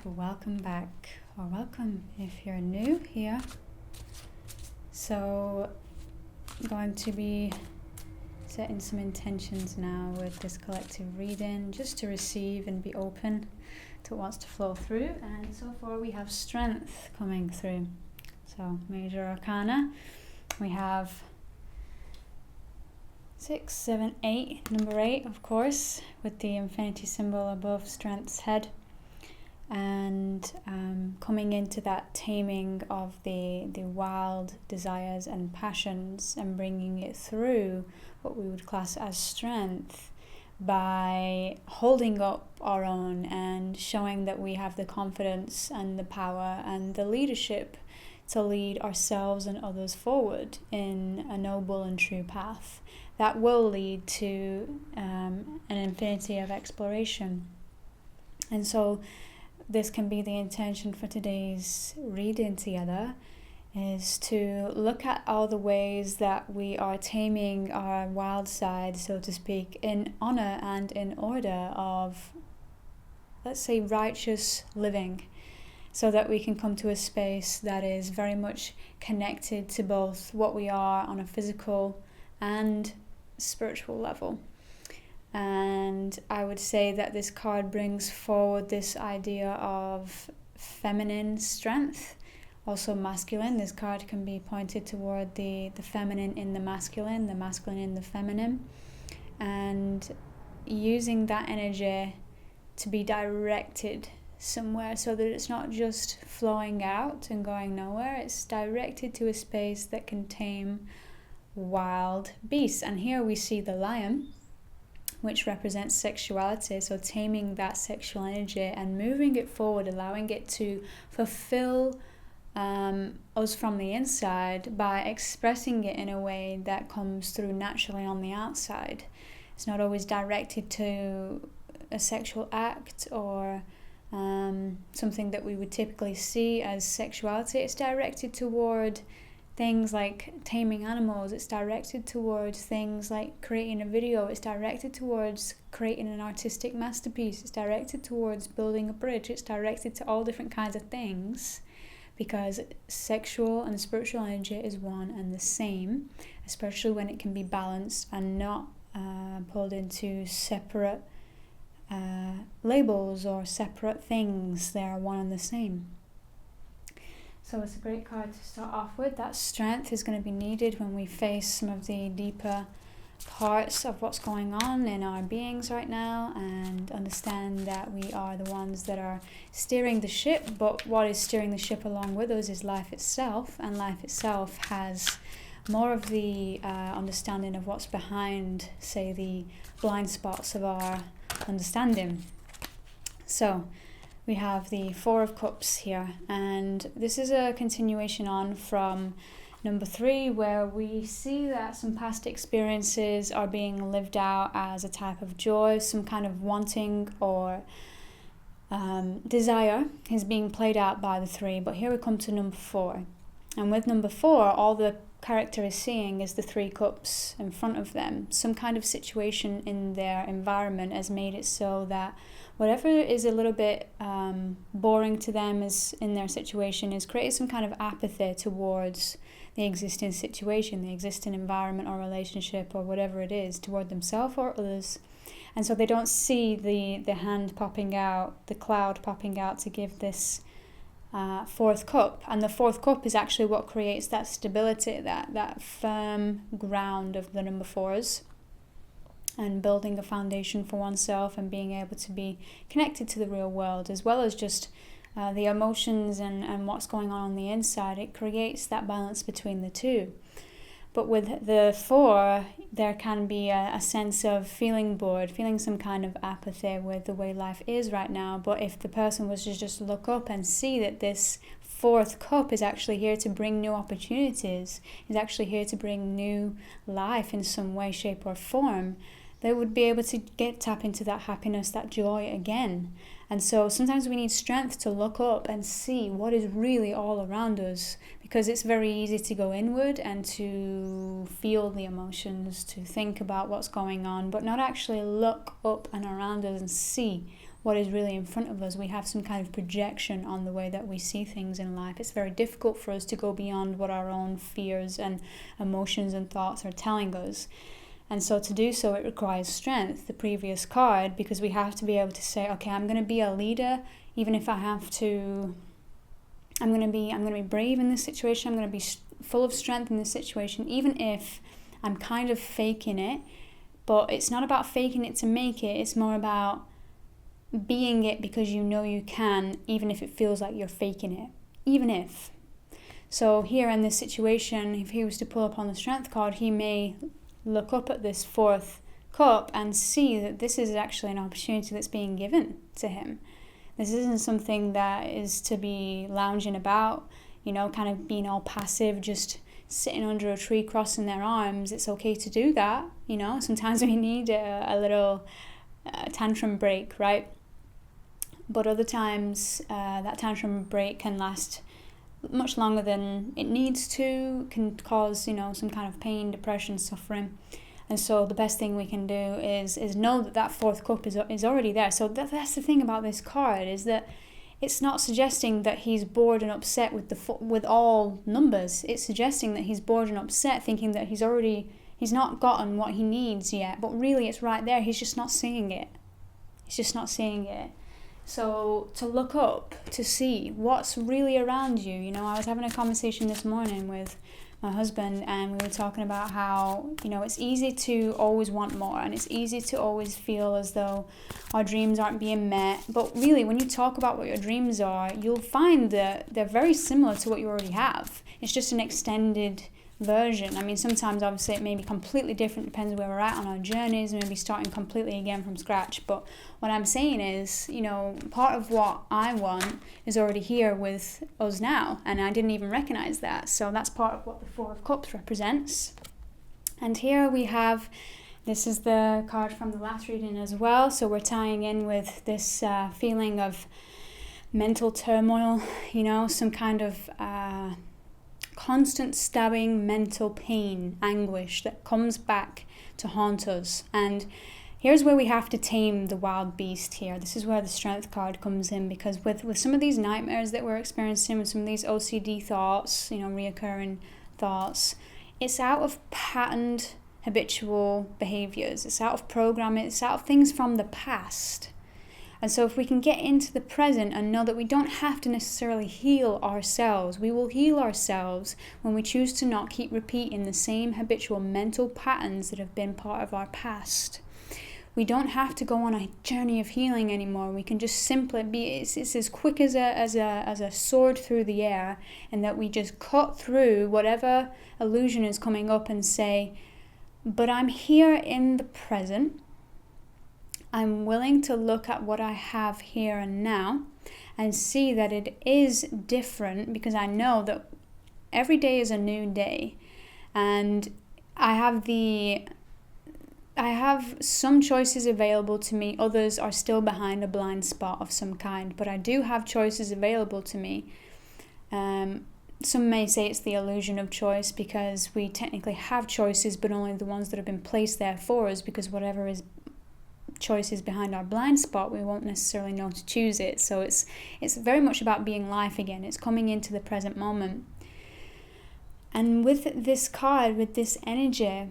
welcome back, or welcome if you're new here. So I'm going to be setting some intentions now with this collective reading, just to receive and be open to what wants to flow through. And so far we have strength coming through. So major arcana, we have 6, 7, 8, number 8 of course, with the infinity symbol above strength's head. And coming into that taming of the wild desires and passions and bringing it through what we would class as strength by holding up our own and showing that we have the confidence and the power and the leadership to lead ourselves and others forward in a noble and true path that will lead to an infinity of exploration. And so this can be the intention for today's reading together, is to look at all the ways that we are taming our wild side, so to speak, in honor and in order of, let's say, righteous living, so that we can come to a space that is very much connected to both what we are on a physical and spiritual level. And I would say that this card brings forward this idea of feminine strength, also masculine. This card can be pointed toward the feminine in the masculine in the feminine, and using that energy to be directed somewhere, so that it's not just flowing out and going nowhere. It's directed to a space that can tame wild beasts. And here we see the lion, which represents sexuality, so taming that sexual energy and moving it forward, allowing it to fulfill us from the inside by expressing it in a way that comes through naturally on the outside. It's not always directed to a sexual act or something that we would typically see as sexuality. It's directed toward things like taming animals. It's directed towards things like creating a video. It's directed towards creating an artistic masterpiece. It's directed towards building a bridge. It's directed to all different kinds of things, because sexual and spiritual energy is one and the same, especially when it can be balanced and not pulled into separate labels or separate things. They are one and the same. So it's a great card to start off with. That strength is going to be needed when we face some of the deeper parts of what's going on in our beings right now, and understand that we are the ones that are steering the ship, but what is steering the ship along with us is life itself, and life itself has more of the understanding of what's behind, say, the blind spots of our understanding. So we have the Four of Cups here, and this is a continuation on from number 3, where we see that some past experiences are being lived out as a type of joy. Some kind of wanting or desire is being played out by the 3. But here we come to number 4, and with number 4, all the character is seeing is the 3 cups in front of them. Some kind of situation in their environment has made it so that whatever is a little bit boring to them is in their situation is creating some kind of apathy towards the existing situation, the existing environment or relationship or whatever it is, toward themselves or others. And so they don't see the hand popping out, the cloud popping out to give this 4th cup. And the 4th cup is actually what creates that stability, that firm ground of the number 4s, and building a foundation for oneself and being able to be connected to the real world, as well as just the emotions and what's going on the inside. It creates that balance between the two. But with the 4, there can be a sense of feeling bored, feeling some kind of apathy with the way life is right now. But if the person was to just look up and see that this 4th cup is actually here to bring new opportunities, is actually here to bring new life in some way, shape or form, they would be able to tap into that happiness, that joy again. And so sometimes we need strength to look up and see what is really all around us, because it's very easy to go inward and to feel the emotions, to think about what's going on, but not actually look up and around us and see what is really in front of us. We have some kind of projection on the way that we see things in life. It's very difficult for us to go beyond what our own fears and emotions and thoughts are telling us. And so to do so, it requires strength, the previous card, because we have to be able to say, okay, I'm going to be a leader, even if I have to, I'm going to be brave in this situation. I'm going to be full of strength in this situation, even if I'm kind of faking it. But it's not about faking it to make it. It's more about being it because you know you can, even if it feels like you're faking it. Even if. So here in this situation, if he was to pull up on the strength card, he may look up at this fourth cup and see that this is actually an opportunity that's being given to him. This isn't something that is to be lounging about, kind of being all passive, just sitting under a tree crossing their arms. It's okay to do that, Sometimes we need a little tantrum break, right? But other times that tantrum break can last much longer than it needs to, can cause, some kind of pain, depression, suffering. And so the best thing we can do is know that fourth cup is already there. So that's the thing about this card, is that it's not suggesting that he's bored and upset with all numbers. It's suggesting that he's bored and upset, thinking that he's not gotten what he needs yet. But really, it's right there. He's just not seeing it. So to look up, to see what's really around you. I was having a conversation this morning with my husband, and we were talking about how, it's easy to always want more, and it's easy to always feel as though our dreams aren't being met. But really, when you talk about what your dreams are, you'll find that they're very similar to what you already have. It's just an extended version. I mean, sometimes obviously it may be completely different, depends where we're at on our journeys, maybe starting completely again from scratch. But what I'm saying is, part of what I want is already here with us now, and I didn't even recognize that. So that's part of what the Four of Cups represents. And here we have, this is the card from the last reading as well, so we're tying in with this feeling of mental turmoil, some kind of constant stabbing mental pain, anguish that comes back to haunt us. And here's where we have to tame the wild beast here. This is where the strength card comes in, because with some of these nightmares that we're experiencing, with some of these OCD thoughts, reoccurring thoughts, it's out of patterned habitual behaviors. It's out of programming. It's out of things from the past. And so if we can get into the present and know that we don't have to necessarily heal ourselves, we will heal ourselves when we choose to not keep repeating the same habitual mental patterns that have been part of our past. We don't have to go on a journey of healing anymore. We can just simply it's as quick as a sword through the air, and that we just cut through whatever illusion is coming up and say, but I'm here in the present. I'm willing to look at what I have here and now and see that it is different, because I know that every day is a new day, and I have some choices available to me. Others are still behind a blind spot of some kind, but I do have choices available to me. Some may say it's the illusion of choice, because we technically have choices, but only the ones that have been placed there for us, because whatever is choices behind our blind spot, we won't necessarily know to choose it. So it's very much about being life again. It's coming into the present moment. And with this card, with this energy,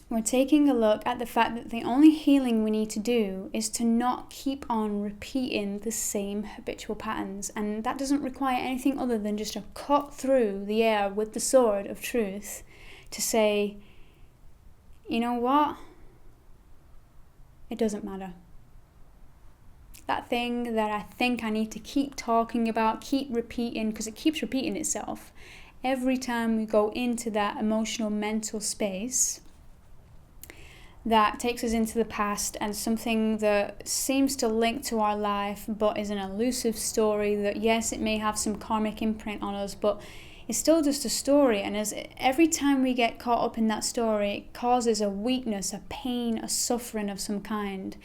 we're taking a look at the fact that the only healing we need to do is to not keep on repeating the same habitual patterns. And that doesn't require anything other than just a cut through the air with the sword of truth to say, you know what? It doesn't matter. That thing that I think I need to keep talking about, keep repeating, because it keeps repeating itself. Every time we go into that emotional, mental space, that takes us into the past and something that seems to link to our life but is an elusive story that, yes, it may have some karmic imprint on us, but it's still just a story. And as every time we get caught up in that story, it causes a weakness, a pain, a suffering of some kind.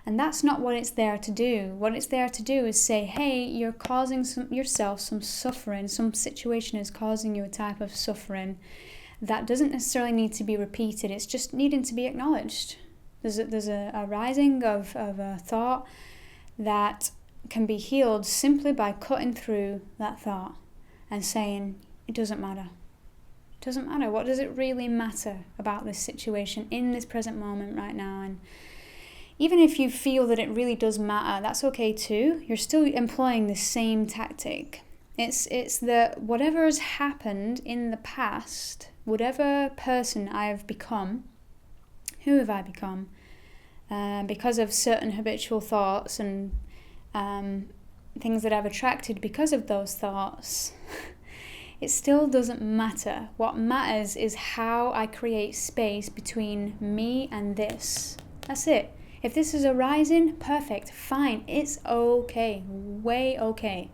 And that's not what it's there to do. What it's there to do is say, hey, you're causing yourself some suffering. Some situation is causing you a type of suffering that doesn't necessarily need to be repeated. It's just needing to be acknowledged. There's a rising of a thought, that can be healed simply by cutting through that thought and saying, it doesn't matter. It doesn't matter. What does it really matter about this situation in this present moment right now? And even if you feel that it really does matter, that's okay too. You're still employing the same tactic. It's that whatever has happened in the past, whatever person I have become, who have I become, because of certain habitual thoughts and things that I've attracted because of those thoughts, it still doesn't matter. What matters is how I create space between me and this. That's it. If this is arising, perfect, fine, it's okay, way okay.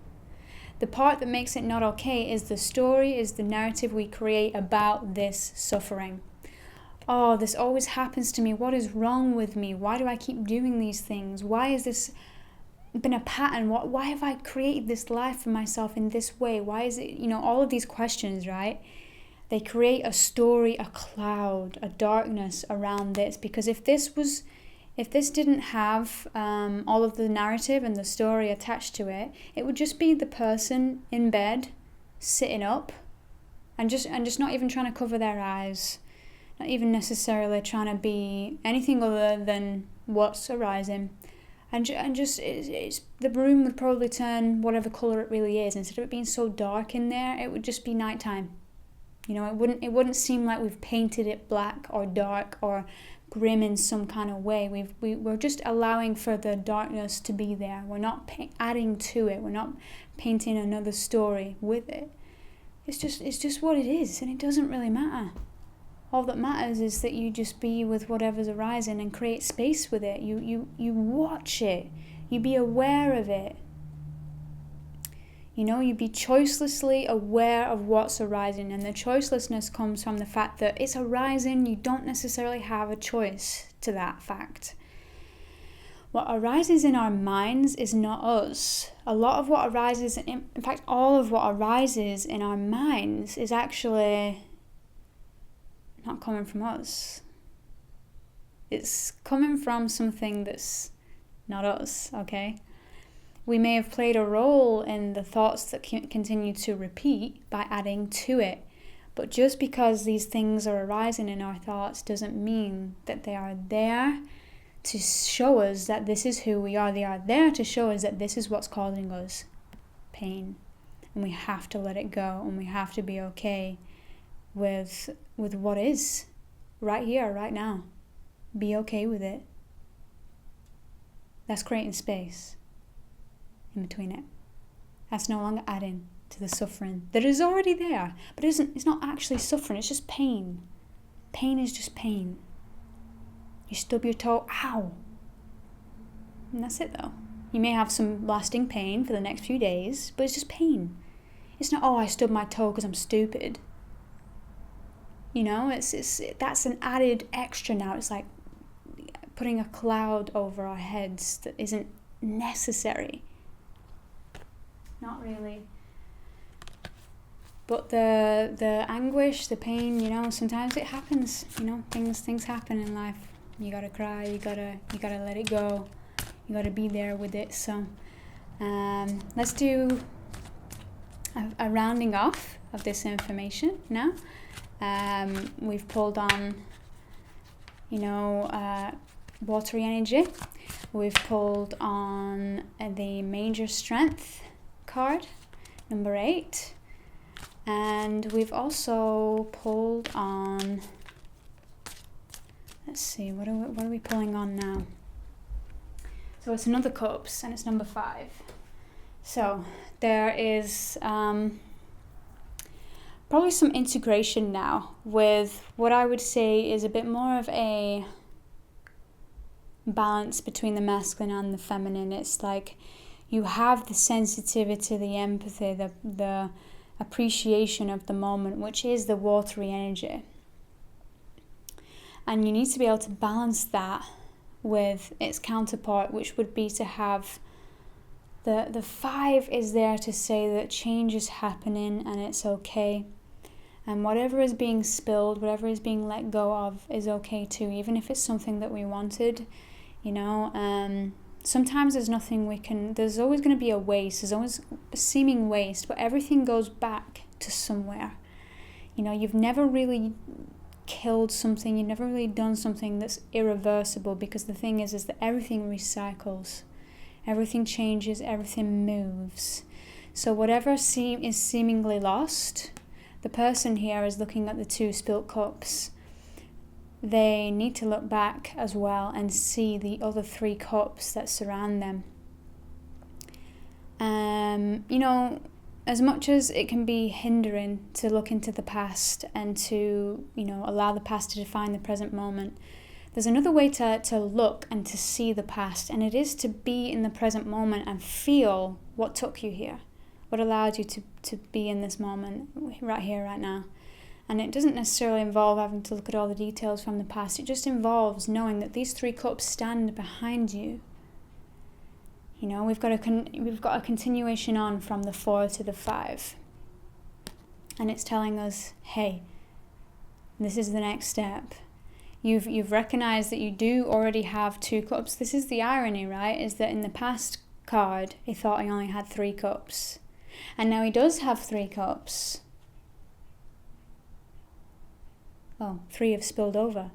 The part that makes it not okay is the story, is the narrative we create about this suffering. Oh, this always happens to me. What is wrong with me? Why do I keep doing these things? Why has this been a pattern? Why have I created this life for myself in this way? Why is it, all of these questions, right? They create a story, a cloud, a darkness around this. Because if this didn't have all of the narrative and the story attached to it, it would just be the person in bed, sitting up, and just not even trying to cover their eyes. Not even necessarily trying to be anything other than what's arising, and just the room would probably turn whatever color it really is. Instead of it being so dark in there, it would just be nighttime. It wouldn't seem like we've painted it black or dark or grim in some kind of way. We're just allowing for the darkness to be there. We're not adding to it. We're not painting another story with it. It's just what it is, and it doesn't really matter. All that matters is that you just be with whatever's arising and create space with it. You watch it. You be aware of it. You be choicelessly aware of what's arising. And the choicelessness comes from the fact that it's arising. You don't necessarily have a choice to that fact. What arises in our minds is not us. A lot of what arises, in fact, all of what arises in our minds is actually not coming from us. It's coming from something that's not us, okay? We may have played a role in the thoughts that continue to repeat by adding to it. But just because these things are arising in our thoughts doesn't mean that they are there to show us that this is who we are. They are there to show us that this is what's causing us pain. And we have to let it go, and we have to be okay with what is right here, right now. Be okay with it. That's creating space in between it. That's no longer adding to the suffering that is already there, but it's not actually suffering. It's just pain. Pain is just pain. You stub your toe, ow, and that's it though. You may have some lasting pain for the next few days, but it's just pain. It's not, I stubbed my toe because I'm stupid. That's an added extra now. It's like putting a cloud over our heads that isn't necessary. Not really. But the anguish, the pain, sometimes it happens. Things happen in life. You gotta cry. You gotta let it go. You gotta be there with it. So, let's do a rounding off of this information now. We've pulled on, watery energy. We've pulled on the major strength card, number 8. And we've also pulled on, let's see, what are we pulling on now? So it's another cups, and it's number 5. So there is probably some integration now with what I would say is a bit more of a balance between the masculine and the feminine. It's like you have the sensitivity, the empathy, the appreciation of the moment, which is the watery energy. And you need to be able to balance that with its counterpart, which would be to have the 5 is there to say that change is happening and it's okay. And whatever is being spilled, whatever is being let go of is okay too, even if it's something that we wanted, sometimes there's always going to be a waste, there's always a seeming waste, but everything goes back to somewhere. You've never really killed something, you've never really done something that's irreversible, because the thing is that everything recycles, everything changes, everything moves. So whatever is seemingly lost, the person here is looking at the 2 spilt cups. They need to look back as well and see the other 3 cups that surround them. As much as it can be hindering to look into the past and to, allow the past to define the present moment, there's another way to look and to see the past, and it is to be in the present moment and feel what took you here, what allowed you to be in this moment, right here, right now. And it doesn't necessarily involve having to look at all the details from the past. It just involves knowing that these 3 cups stand behind you. We've got a continuation on from the 4 to the 5. And it's telling us, hey, this is the next step. You've recognized that you do already have 2 cups. This is the irony, right? Is that in the past card, he thought he only had 3 cups. And now he does have 3 cups. Oh, 3 have spilled over.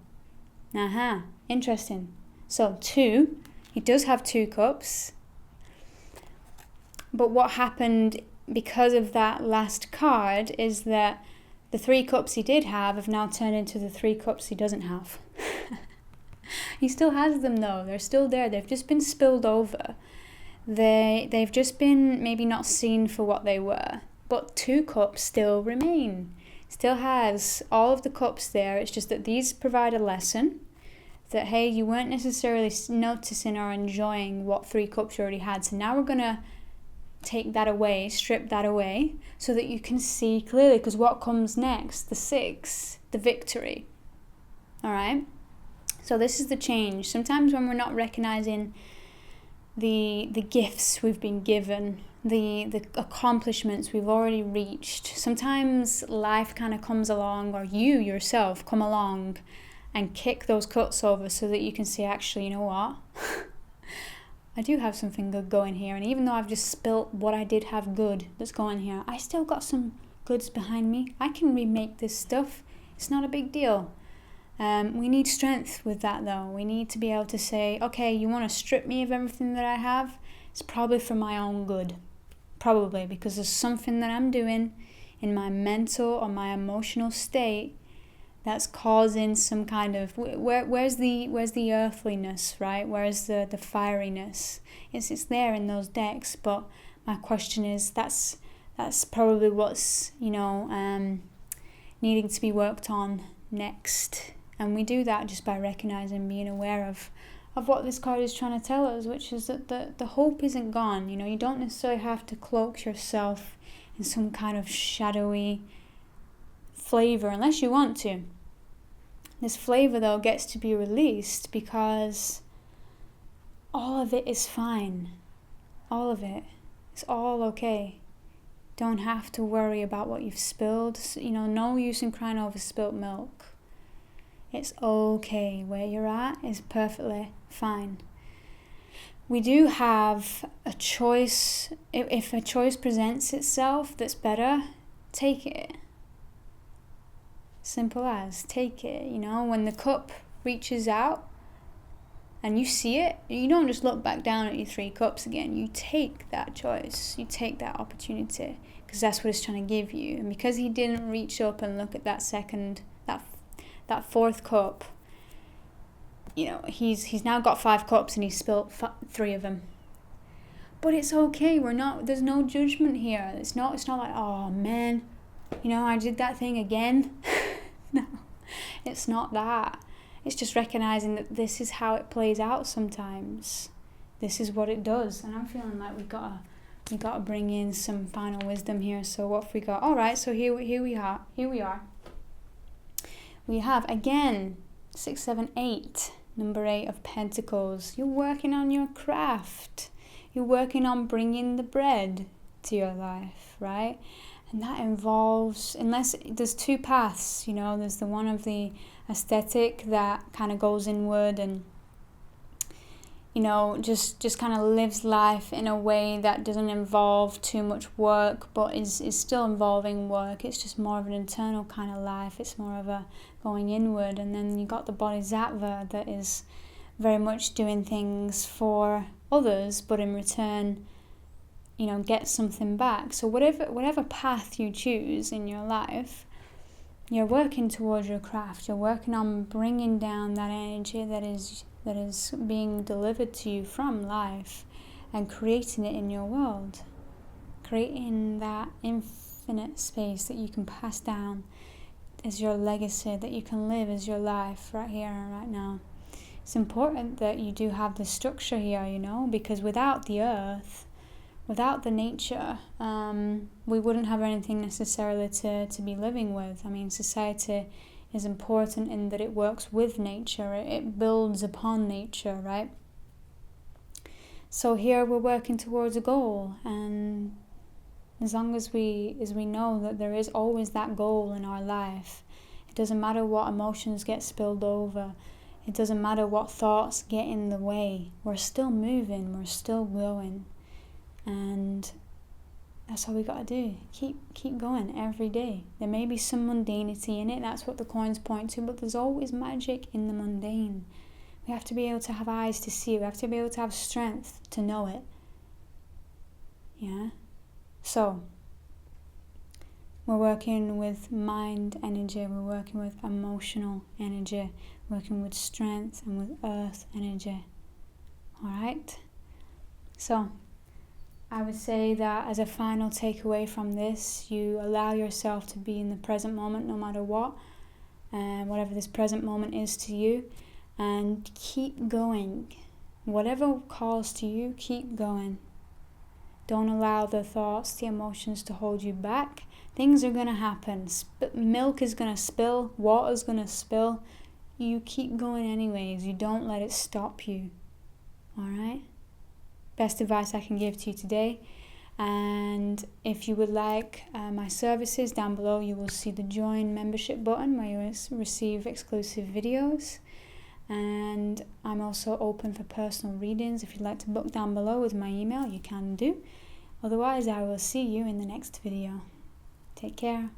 Interesting. So 2, he does have 2 cups. But what happened because of that last card is that the 3 cups he did have now turned into the 3 cups he doesn't have. He still has them though. They're still there. They've just been spilled over. They've just been maybe not seen for what they were. But 2 cups still remain. Still has all of the cups there. It's just that these provide a lesson that, hey, you weren't necessarily noticing or enjoying what 3 cups you already had. So now we're going to take that away, strip that away, so that you can see clearly, because what comes next? The 6, the victory. All right? So this is the change. Sometimes when we're not recognizing the gifts we've been given, the accomplishments we've already reached, sometimes life kind of comes along, or you yourself come along and kick those cups over so that you can see, actually, you know what? I do have something good going here, and even though I've just spilt what I did have good that's going here, I still got some goods behind me. I can remake this stuff. It's not a big deal. We need strength with that though. We need to be able to say, okay, you want to strip me of everything that I have? It's probably for my own good. Probably because there's something that I'm doing in my mental or my emotional state that's causing some kind of, where's the earthliness, right? Where's the fieriness? It's there in those decks, but my question is, that's probably what's needing to be worked on next. And we do that just by recognizing, being aware of what this card is trying to tell us, which is that the hope isn't gone. You don't necessarily have to cloak yourself in some kind of shadowy flavor unless you want to. This flavor though gets to be released because all of it is fine. All of it. It's all okay. Don't have to worry about what you've spilled. No use in crying over spilt milk. It's okay. Where you're at is perfectly fine. We do have a choice. If a choice presents itself that's better, take it. Simple as, take it. When the cup reaches out and you see it, you don't just look back down at your 3 cups again. You take that choice. You take that opportunity, because that's what it's trying to give you. And because he didn't reach up and look at that 4th cup, he's now got 5 cups and he's spilt 3 of them. But it's okay. There's no judgment here. It's not like, oh man, I did that thing again. No, it's not that. It's just recognizing that this is how it plays out sometimes. This is what it does. And I'm feeling like we gotta bring in some final wisdom here. So what have we got? All right, so here we are. We have, again, 6, 7, 8. Number 8 of Pentacles. You're working on your craft. You're working on bringing the bread to your life, right? And that involves, unless there's 2 paths, there's the one of the aesthetic that kind of goes inward and, just kind of lives life in a way that doesn't involve too much work, but is still involving work. It's just more of an internal kind of life. It's more of a going inward. And then you got the bodhisattva that is very much doing things for others, but in return, get something back. So whatever path you choose in your life, you're working towards your craft. You're working on bringing down that energy that is being delivered to you from life and creating it in your world. Creating that infinite space that you can pass down as your legacy, that you can live as your life right here and right now. It's important that you do have the structure here, because without the earth, without the nature, we wouldn't have anything necessarily to be living with. I mean, society is important in that it works with nature, it builds upon nature, right? So here we're working towards a goal, and as long as we know that there is always that goal in our life, it doesn't matter what emotions get spilled over, it doesn't matter what thoughts get in the way, we're still moving, we're still going, and that's all we got to do. Keep going every day. There may be some mundanity in it, that's what the coins point to, but there's always magic in the mundane. We have to be able to have eyes to see. We have to be able to have strength to know it. Yeah? So, we're working with mind energy, we're working with emotional energy, working with strength and with earth energy. Alright? So, I would say that as a final takeaway from this, you allow yourself to be in the present moment no matter what, whatever this present moment is to you, and keep going. Whatever calls to you, keep going. Don't allow the thoughts, the emotions to hold you back. Things are going to happen. Milk is going to spill, water's going to spill. You keep going anyways. You don't let it stop you. Alright? Best advice I can give to you today. And if you would like my services, down below you will see the join membership button where you will receive exclusive videos, and I'm also open for personal readings. If you'd like to book down below with my email, you can do. Otherwise, I will see you in the next video. Take care.